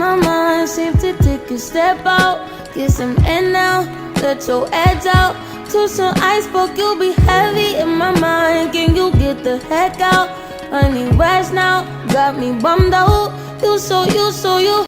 my mind, seem to take a step out. Get some air now, let your edge out. To some iceberg, you'll be heavy in my mind. Can you get the heck out? Honey, rest now, got me bummed out. You so you.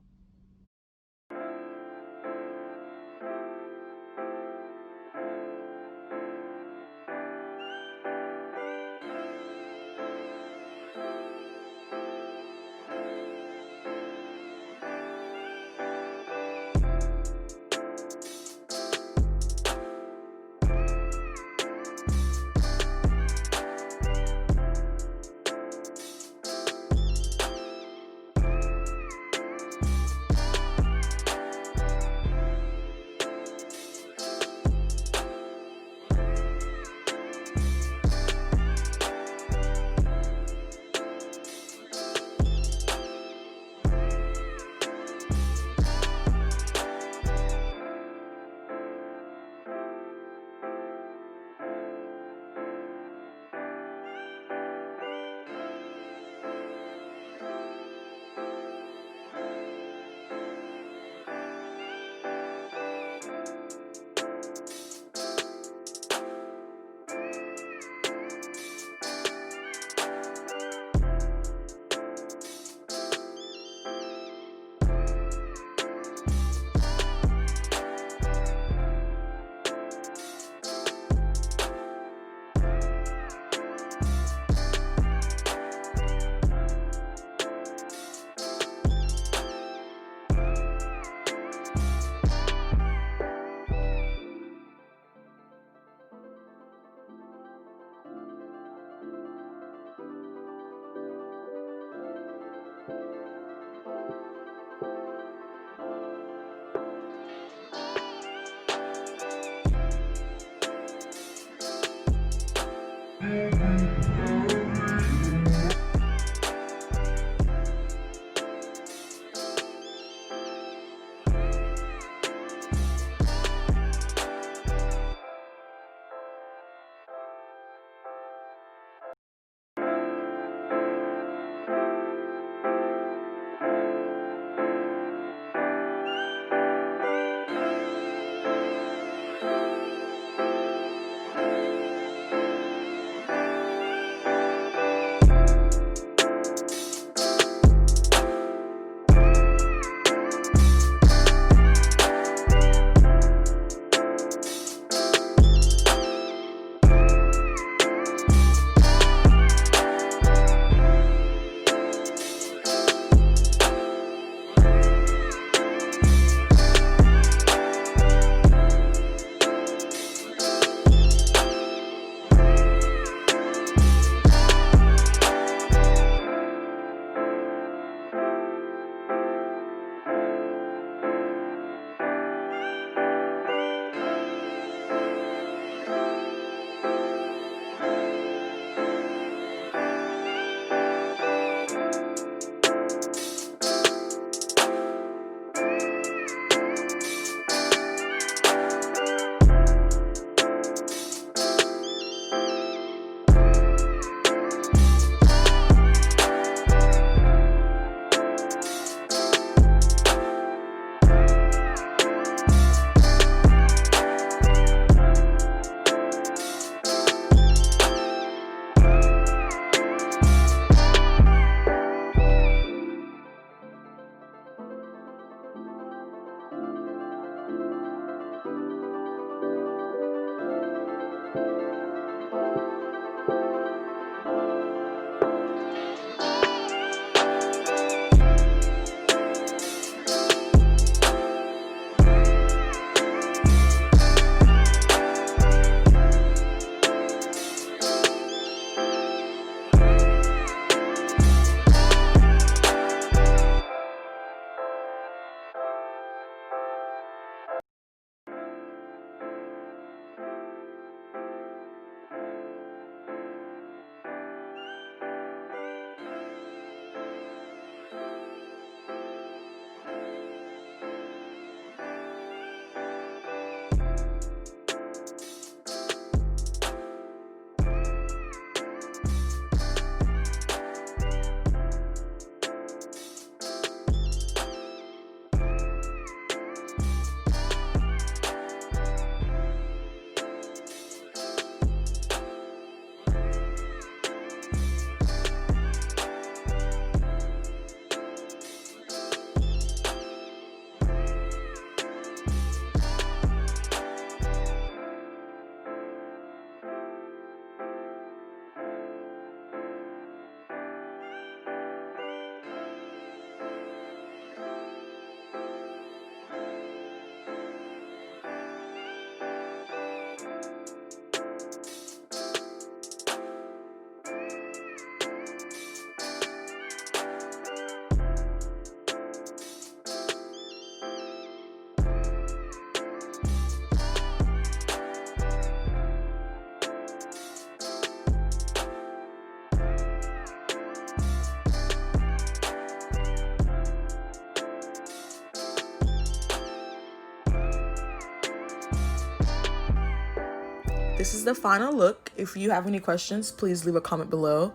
this is the final look. If you have any questions, please leave a comment below.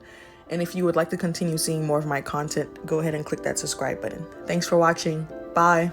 And if you would like to continue seeing more of my content, go ahead and click that subscribe button. Thanks for watching. Bye.